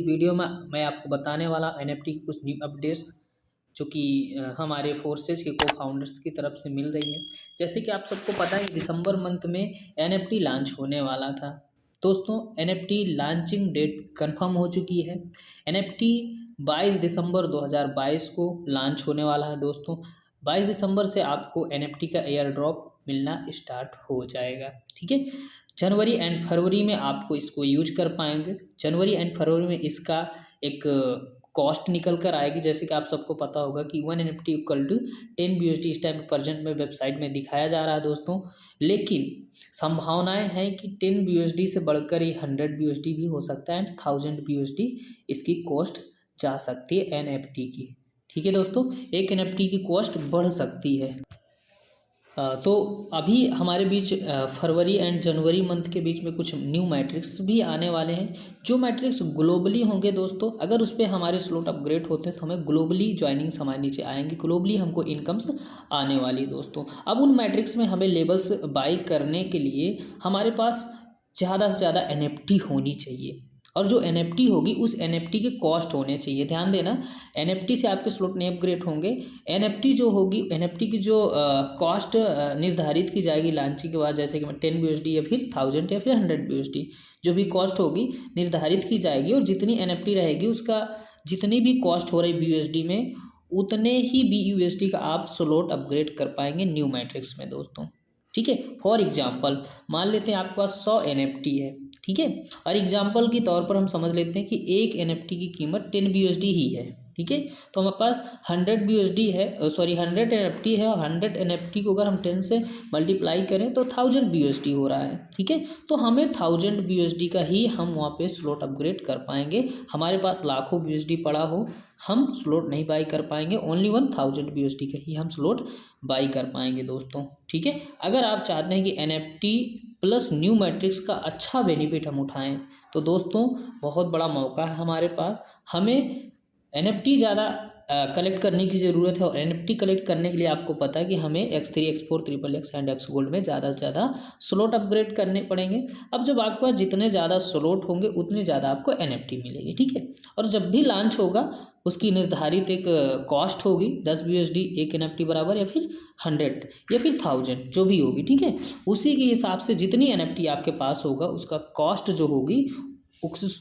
इस वीडियो में मैं आपको बताने वाला NFT की कुछ न्यू अपडेट्स जो कि हमारे फोर्सेज के को फाउंडर्स की तरफ से मिल रही है। जैसे कि आप सबको पता है दिसंबर मंथ में NFT लॉन्च होने वाला था। दोस्तों NFT लॉन्चिंग डेट कंफर्म हो चुकी है। NFT 22 दिसंबर 2022 को लॉन्च होने वाला है। दोस्तों 22 दिसंबर से आपको NFT का एयर ड्रॉप मिलना स्टार्ट हो जाएगा। ठीक है, जनवरी एंड फरवरी में आपको इसको यूज कर पाएंगे। जनवरी एंड फरवरी में इसका एक कॉस्ट निकल कर आएगी। जैसे कि आप सबको पता होगा कि 1 NFT इक्वल टू 10 BUSD इस टाइम प्रेजेंट में वेबसाइट में दिखाया जा रहा है दोस्तों, लेकिन संभावनाएं हैं कि 10 BUSD से बढ़कर ये 100 BUSD भी हो सकता है एंड 1000 BUSD इसकी कॉस्ट जा सकती है NFT की। ठीक है दोस्तों, एक NFT की कॉस्ट बढ़ सकती है। तो अभी हमारे बीच फरवरी एंड जनवरी मंथ के बीच में कुछ न्यू मैट्रिक्स भी आने वाले हैं, जो मैट्रिक्स ग्लोबली होंगे दोस्तों। अगर उस पर हमारे स्लॉट अपग्रेड होते हैं तो हमें ग्लोबली ज्वाइनिंग्स हमारे नीचे आएंगी, ग्लोबली हमको इनकम्स आने वाली दोस्तों। अब उन मैट्रिक्स में हमें लेबल्स बाई करने के लिए हमारे पास ज़्यादा से ज़्यादा NFT होनी चाहिए, और जो NFT होगी उस NFT के कॉस्ट होने चाहिए। ध्यान देना, NFT से आपके स्लॉट नहीं अपग्रेड होंगे। NFT जो होगी, NFT की जो कॉस्ट निर्धारित की जाएगी लॉन्चिंग के बाद, जैसे कि 10 BUSD या फिर 1000 या फिर 100 BUSD जो भी कॉस्ट होगी निर्धारित की जाएगी, और जितनी NFT रहेगी उसका जितनी भी कॉस्ट हो रही BUSD में उतने ही BUSD का आप स्लॉट अपग्रेड कर पाएंगे न्यू मैट्रिक्स में दोस्तों। ठीक है, फॉर एग्जाम्पल मान लेते हैं आपके पास 100 NFT है। ठीक है, और एग्जाम्पल के तौर पर हम समझ लेते हैं कि एक NFT की कीमत 10 BUSD ही है। ठीक है, तो हमारे पास 100 BUSD है, 100 NFT है, और 100 NFT को अगर हम 10 से मल्टीप्लाई करें तो 1000 BUSD हो रहा है। ठीक है, तो हमें 1000 BUSD का ही हम वहाँ पे स्लॉट अपग्रेड कर पाएंगे। हमारे पास लाखों BUSD पड़ा हो, हम स्लॉट नहीं बाई कर पाएंगे, ओनली 1000 BUSD का ही हम स्लॉट बाई कर पाएंगे दोस्तों। ठीक है, अगर आप चाहते हैं कि NFT प्लस न्यू मैट्रिक्स का अच्छा बेनिफिट हम उठाएं तो दोस्तों बहुत बड़ा मौका है हमारे पास। हमें NFT ज़्यादा कलेक्ट करने की ज़रूरत है, और NFT कलेक्ट करने के लिए आपको पता है कि हमें X3 X4 XXX and X gold में ज़्यादा से ज़्यादा स्लॉट अपग्रेड करने पड़ेंगे। अब जब आपके पास जितने ज़्यादा स्लॉट होंगे उतने ज़्यादा आपको NFT मिलेगी। ठीक है, और जब भी लॉन्च होगा उसकी निर्धारित एक कॉस्ट होगी, 10 BUSD एक NFT बराबर, या फिर 100 या फिर 1000 जो भी होगी। ठीक है, उसी के हिसाब से जितनी NFT आपके पास होगा उसका कॉस्ट जो होगी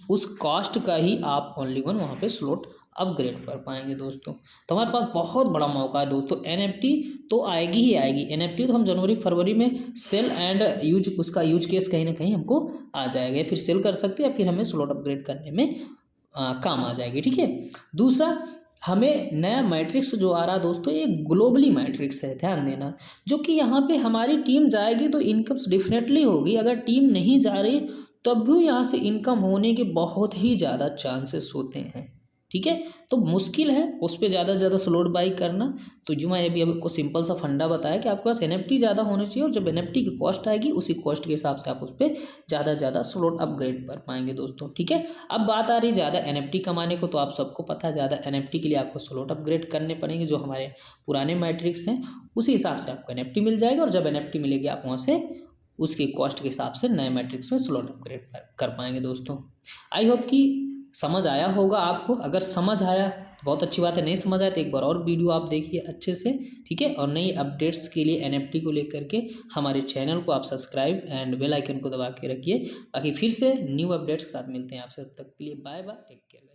उस कॉस्ट का ही आप ओनली वन वहाँ पे स्लॉट अपग्रेड कर पाएंगे दोस्तों। तो हमारे पास बहुत बड़ा मौका है दोस्तों। NFT तो आएगी ही आएगी, NFT तो हम जनवरी फरवरी में सेल एंड यूज उसका यूज केस कहीं ना कहीं हमको आ जाएगा, या फिर सेल कर सकते हैं या फिर हमें स्लॉट अपग्रेड करने में काम आ जाएगी। ठीक है, दूसरा हमें नया मैट्रिक्स जो आ रहा है दोस्तों, ये ग्लोबली मैट्रिक्स है। ध्यान देना, जो कि यहाँ पे हमारी टीम जाएगी तो इनकम्स डेफिनेटली होगी। अगर टीम नहीं जा रही तब भी यहाँ से इनकम होने के बहुत ही ज़्यादा चांसेस होते हैं। ठीक है, तो मुश्किल है उस पर ज़्यादा से ज़्यादा स्लॉट बाई करना। तो जो मैंने अभी आपको सिंपल सा फंडा बताया कि आपके पास NFT ज़्यादा होना चाहिए, और जब NFT की कॉस्ट आएगी उसी कॉस्ट के हिसाब से आप उस पर ज़्यादा से ज़्यादा स्लॉट अपग्रेड कर पाएंगे दोस्तों। ठीक है, अब बात आ रही ज़्यादा NFT कमाने को, तो आप सबको पता है ज़्यादा NFT के लिए आपको स्लॉट अपग्रेड करने पड़ेंगे। जो हमारे पुराने मैट्रिक्स हैं उसी हिसाब से आपको NFT मिल जाएगा, और जब NFT मिलेगी आप वहाँ से उसकी कॉस्ट के हिसाब से नए मैट्रिक्स में स्लॉट अपग्रेड कर पाएंगे दोस्तों। आई होप कि समझ आया होगा आपको। अगर समझ आया तो बहुत अच्छी बात है, नहीं समझ आया तो एक बार और वीडियो आप देखिए अच्छे से। ठीक है, और नई अपडेट्स के लिए NFT को लेकर के हमारे चैनल को आप सब्सक्राइब एंड बेल आइकन को दबा के रखिए। बाकी फिर से न्यू अपडेट्स के साथ मिलते हैं आपसे, तब तक के लिए बाय बाय, टेक केयर।